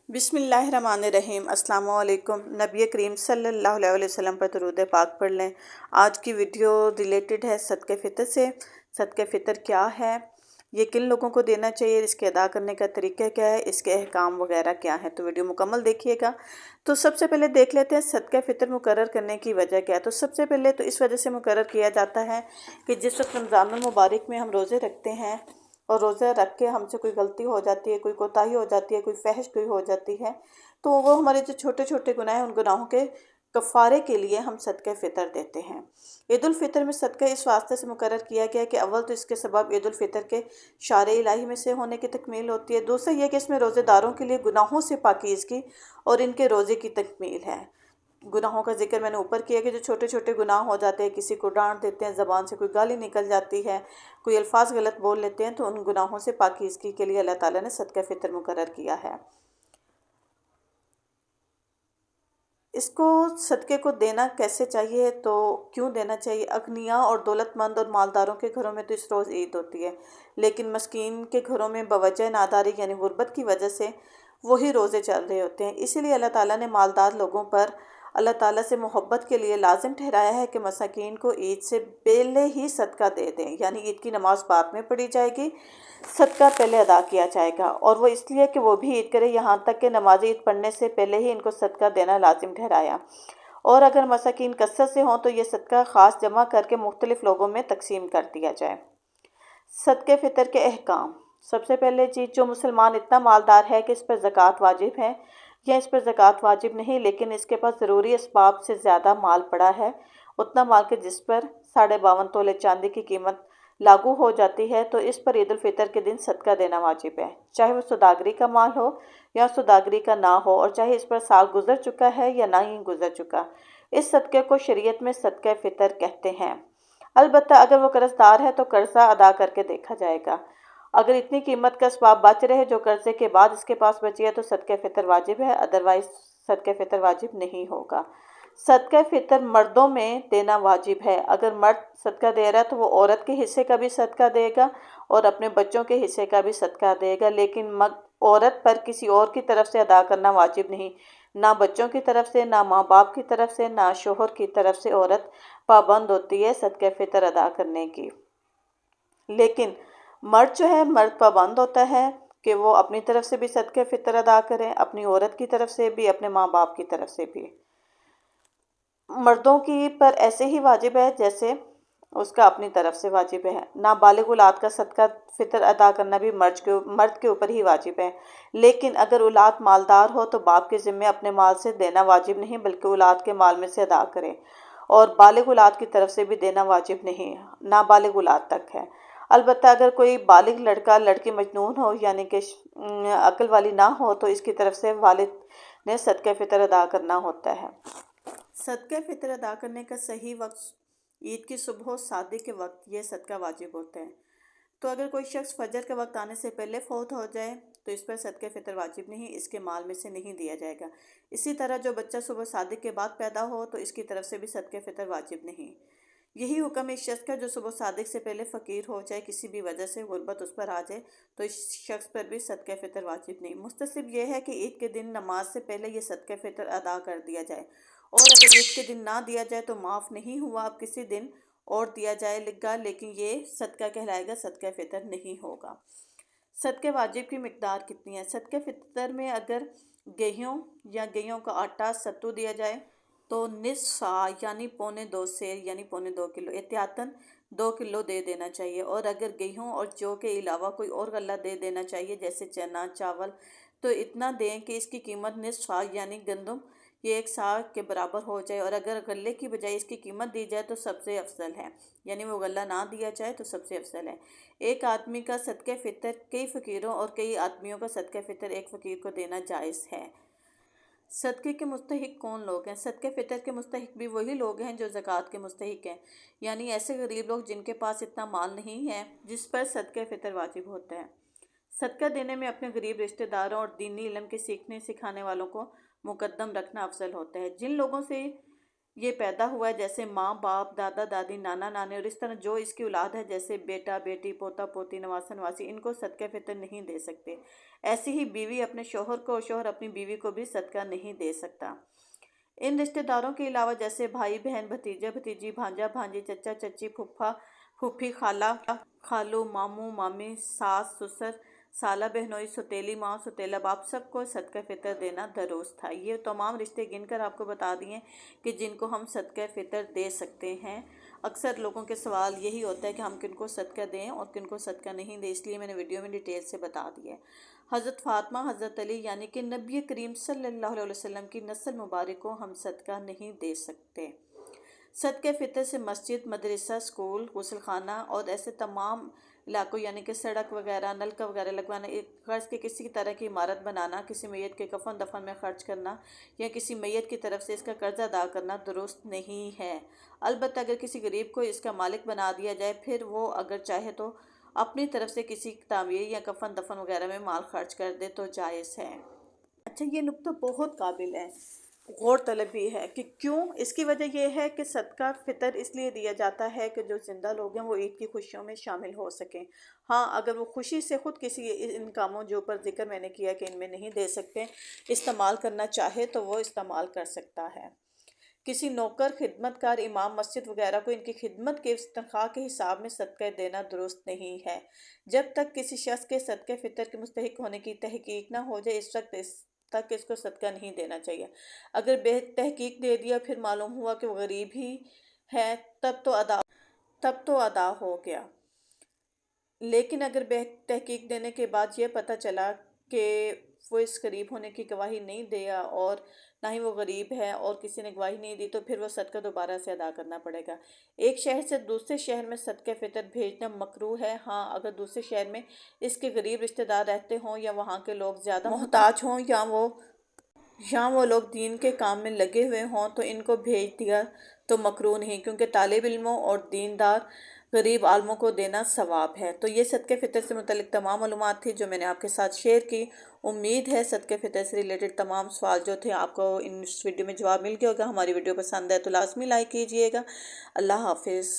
بسم اللہ الرحمن الرحیم۔ السلام علیکم۔ نبی کریم صلی اللہ علیہ وسلم پر درود پاک پڑھ لیں۔ آج کی ویڈیو ریلیٹڈ ہے صدقہ فطر سے۔ صدقہ فطر کیا ہے، یہ کن لوگوں کو دینا چاہیے، اس کے ادا کرنے کا طریقہ کیا ہے، اس کے احکام وغیرہ کیا ہیں، تو ویڈیو مکمل دیکھیے گا۔ تو سب سے پہلے دیکھ لیتے ہیں صدقہ فطر مقرر کرنے کی وجہ کیا ہے۔ تو سب سے پہلے تو اس وجہ سے مقرر کیا جاتا ہے کہ جس وقت رمضان المبارک میں ہم روزے رکھتے ہیں اور روزہ رکھ کے ہم سے کوئی غلطی ہو جاتی ہے، کوئی کوتاہی ہو جاتی ہے، کوئی فحش کوئی ہو جاتی ہے، تو وہ ہمارے جو چھوٹے چھوٹے گناہ ہیں ان گناہوں کے کفارے کے لیے ہم صدقہ فطر دیتے ہیں۔ عید الفطر میں صدقہ اس واسطے سے مقرر کیا گیا کہ اول تو اس کے سبب عید الفطر کے شعائر الہی میں سے ہونے کی تکمیل ہوتی ہے، دوسرا یہ کہ اس میں روزے داروں کے لیے گناہوں سے پاکیزگی اور ان کے روزے کی تکمیل ہے۔ گناہوں کا ذکر میں نے اوپر کیا کہ جو چھوٹے چھوٹے گناہ ہو جاتے ہیں، کسی کو ڈانٹ دیتے ہیں، زبان سے کوئی گالی نکل جاتی ہے، کوئی الفاظ غلط بول لیتے ہیں، تو ان گناہوں سے پاکیزگی کے لیے اللہ تعالیٰ نے صدقہ فطر مقرر کیا ہے۔ اس کو صدقے کو دینا کیسے چاہیے، تو کیوں دینا چاہیے؟ اغنیاء اور دولت مند اور مالداروں کے گھروں میں تو اس روز عید ہوتی ہے، لیکن مسکین کے گھروں میں بوجہ ناداری یعنی غربت کی وجہ سے وہی روزے چل رہے ہوتے ہیں۔ اسی لیے اللہ تعالیٰ نے مالدار لوگوں پر اللہ تعالیٰ سے محبت کے لیے لازم ٹھہرایا ہے کہ مساکین کو عید سے پہلے ہی صدقہ دے دیں، یعنی عید کی نماز بعد میں پڑھی جائے گی، صدقہ پہلے ادا کیا جائے گا، اور وہ اس لیے کہ وہ بھی عید کرے، یہاں تک کہ نماز عید پڑھنے سے پہلے ہی ان کو صدقہ دینا لازم ٹھہرایا۔ اور اگر مساکین کثرت سے ہوں تو یہ صدقہ خاص جمع کر کے مختلف لوگوں میں تقسیم کر دیا جائے۔ صدقہ فطر کے احکام۔ سب سے پہلے چیز، جو مسلمان اتنا مالدار ہے کہ اس پر زکوٰۃ واجب ہے، یا اس پر زکوٰۃ واجب نہیں لیکن اس کے پاس ضروری اسباب سے زیادہ مال پڑا ہے، اتنا مال کہ جس پر 52.5 تولے چاندی کی قیمت لاگو ہو جاتی ہے، تو اس پر عید الفطر کے دن صدقہ دینا واجب ہے، چاہے وہ سوداگری کا مال ہو یا سوداگری کا نہ ہو، اور چاہے اس پر سال گزر چکا ہے یا نہ ہی گزر چکا۔ اس صدقے کو شریعت میں صدقہ فطر کہتے ہیں۔ البتہ اگر وہ قرض دار ہے تو قرضہ ادا کر کے دیکھا جائے گا۔ اگر اتنی قیمت کا اسباب بچ رہے جو قرضے کے بعد اس کے پاس بچی ہے تو صدقہ فطر واجب ہے، ادروائز صدقہ فطر واجب نہیں ہوگا۔ صدقہ فطر مردوں میں دینا واجب ہے۔ اگر مرد صدقہ دے رہا ہے تو وہ عورت کے حصے کا بھی صدقہ دے گا اور اپنے بچوں کے حصے کا بھی صدقہ دے گا، لیکن عورت پر کسی اور کی طرف سے ادا کرنا واجب نہیں، نہ بچوں کی طرف سے، نہ ماں باپ کی طرف سے، نہ شوہر کی طرف سے عورت پابند ہوتی ہے صدقہ فطر ادا کرنے کی۔ لیکن مرد جو ہے، مرد پابند ہوتا ہے کہ وہ اپنی طرف سے بھی صدقہ فطر ادا کریں، اپنی عورت کی طرف سے بھی، اپنے ماں باپ کی طرف سے بھی۔ مردوں کی پر ایسے ہی واجب ہے جیسے اس کا اپنی طرف سے واجب ہے۔ نابالغ اولاد کا صدقہ فطر ادا کرنا بھی مرد کے اوپر ہی واجب ہے، لیکن اگر اولاد مالدار ہو تو باپ کے ذمے اپنے مال سے دینا واجب نہیں بلکہ اولاد کے مال میں سے ادا کرے، اور بالغ اولاد کی طرف سے بھی دینا واجب نہیں، نابالغ اولاد تک ہے۔ البتہ اگر کوئی بالغ لڑکا لڑکی مجنون ہو یعنی کہ عقل والی نہ ہو تو اس کی طرف سے والد نے صدقہ فطر ادا کرنا ہوتا ہے۔ صدقہ فطر ادا کرنے کا صحیح وقت عید کی صبح و صادق کے وقت یہ صدقہ واجب ہوتا ہے۔ تو اگر کوئی شخص فجر کے وقت آنے سے پہلے فوت ہو جائے تو اس پر صدقہ فطر واجب نہیں، اس کے مال میں سے نہیں دیا جائے گا۔ اسی طرح جو بچہ صبح صادق کے بعد پیدا ہو تو اس کی طرف سے بھی صدقہ فطر واجب نہیں۔ یہی حکم اس شخص کا جو صبح صادق سے پہلے فقیر ہو جائے، کسی بھی وجہ سے غربت اس پر آ جائے تو اس شخص پر بھی صدقہ فطر واجب نہیں۔ مختصر یہ ہے کہ عید کے دن نماز سے پہلے یہ صدقہ فطر ادا کر دیا جائے، اور اگر عید کے دن نہ دیا جائے تو معاف نہیں ہوا، اب کسی دن اور دیا جائے گا، لیکن یہ صدقہ کہلائے گا، صدقہ فطر نہیں ہوگا۔ صدقہ واجب کی مقدار کتنی ہے؟ صدقہ فطر میں اگر گیہوں یا گیہوں کا آٹا ستو دیا جائے تو نصف صاع یعنی 2.25 سیر یعنی 2.25 کلو احتیاطاً 2 کلو دے دینا چاہیے، اور اگر گیہوں اور جو کے علاوہ کوئی اور غلہ دے دینا چاہیے جیسے چنا، چاول، تو اتنا دیں کہ اس کی قیمت نصف صاع یعنی گندم یہ 1 صاع کے برابر ہو جائے، اور اگر غلے کی بجائے اس کی قیمت دی جائے تو سب سے افضل ہے، یعنی وہ غلہ نہ دیا جائے تو سب سے افضل ہے۔ ایک آدمی کا صدقہ فطر کئی فقیروں اور کئی آدمیوں کا صدقہ فطر ایک فقیر کو دینا جائز ہے۔ صدقے کے مستحق کون لوگ ہیں؟ صدقہ فطر کے مستحق بھی وہی لوگ ہیں جو زکوٰۃ کے مستحق ہیں، یعنی ایسے غریب لوگ جن کے پاس اتنا مال نہیں ہے جس پر صدقہ فطر واجب ہوتا ہے۔ صدقہ دینے میں اپنے غریب رشتہ داروں اور دینی علم کے سیکھنے سکھانے والوں کو مقدم رکھنا افضل ہوتا ہے۔ جن لوگوں سے یہ پیدا ہوا ہے جیسے ماں باپ، دادا دادی، نانا نانی، اور اس طرح جو اس کی اولاد ہے جیسے بیٹا بیٹی، پوتا پوتی، نواسہ نواسی، ان کو صدقہ فطر نہیں دے سکتے۔ ایسی ہی بیوی اپنے شوہر کو اور شوہر اپنی بیوی کو بھی صدقہ نہیں دے سکتا۔ ان رشتہ داروں کے علاوہ جیسے بھائی بہن، بھتیجا بھتیجی، بھانجا بھانجی، چچا چچی، پھپھا پھوپھی، خالہ خالو، ماموں مامی، ساس سسر، سالہ بہنوئی، سوتیلی ماں سوتیلا باپ، سب کو صدقہ فطر دینا درست تھا۔ یہ تمام رشتے گن کر آپ کو بتا دیے کہ جن کو ہم صدقہ فطر دے سکتے ہیں۔ اکثر لوگوں کے سوال یہی ہوتا ہے کہ ہم کن کو صدقہ دیں اور کن کو صدقہ نہیں دیں، اس لیے میں نے ویڈیو میں ڈیٹیل سے بتا دیا ہے۔ حضرت فاطمہ، حضرت علی یعنی کہ نبی کریم صلی اللہ علیہ وسلم کی نسل مبارک کو ہم صدقہ نہیں دے سکتے۔ صدقہ فطر سے مسجد، مدرسہ، اسکول، غسل خانہ اور ایسے تمام علاقوں یعنی کہ سڑک وغیرہ، نلکا وغیرہ لگوانا، غرض کے کسی طرح کی عمارت بنانا، کسی میت کے کفن دفن میں خرچ کرنا یا کسی میت کی طرف سے اس کا قرض ادا کرنا درست نہیں ہے۔ البتہ اگر کسی غریب کو اس کا مالک بنا دیا جائے، پھر وہ اگر چاہے تو اپنی طرف سے کسی تعمیر یا کفن دفن وغیرہ میں مال خرچ کر دے تو جائز ہے۔ اچھا، یہ نکتہ بہت قابل ہے، غور طلب بھی ہے کہ کیوں؟ اس کی وجہ یہ ہے کہ صدقہ فطر اس لیے دیا جاتا ہے کہ جو زندہ لوگ ہیں وہ عید کی خوشیوں میں شامل ہو سکیں۔ ہاں، اگر وہ خوشی سے خود کسی ان کاموں جو پر ذکر میں نے کیا کہ ان میں نہیں دے سکتے، استعمال کرنا چاہے تو وہ استعمال کر سکتا ہے۔ کسی نوکر، خدمت کار، امام مسجد وغیرہ کو ان کی خدمت کے تنخواہ کے حساب میں صدقہ دینا درست نہیں ہے۔ جب تک کسی شخص کے صدقہ فطر کے مستحق ہونے کی تحقیق نہ ہو جائے، اس وقت تک اس کو صدقہ نہیں دینا چاہیے۔ اگر بے تحقیق دے دیا پھر معلوم ہوا کہ وہ غریب ہی ہے تب تو ادا ہو گیا۔ لیکن اگر بے تحقیق دینے کے بعد یہ پتہ چلا کہ وہ اس غریب ہونے کی گواہی نہیں دیا اور نہ ہی وہ غریب ہے اور کسی نے گواہی نہیں دی، تو پھر وہ صدقہ دوبارہ سے ادا کرنا پڑے گا۔ ایک شہر سے دوسرے شہر میں صدقہ فطر بھیجنا مکروہ ہے، ہاں اگر دوسرے شہر میں اس کے غریب رشتہ دار رہتے ہوں یا وہاں کے لوگ زیادہ محتاج ہوں یا وہ لوگ دین کے کام میں لگے ہوئے ہوں تو ان کو بھیج دیا تو مکروہ نہیں، کیونکہ طالب علموں اور دیندار غریب عالموں کو دینا ثواب ہے۔ تو یہ صدقہ فطر سے متعلق تمام معلومات تھی جو میں نے آپ کے ساتھ شیئر کی۔ امید ہے صدقہ فطر سے ریلیٹڈ تمام سوال جو تھے آپ کو اس ویڈیو میں جواب مل گیا ہوگا۔ ہماری ویڈیو پسند ہے تو لازمی لائک کیجئے گا۔ اللہ حافظ۔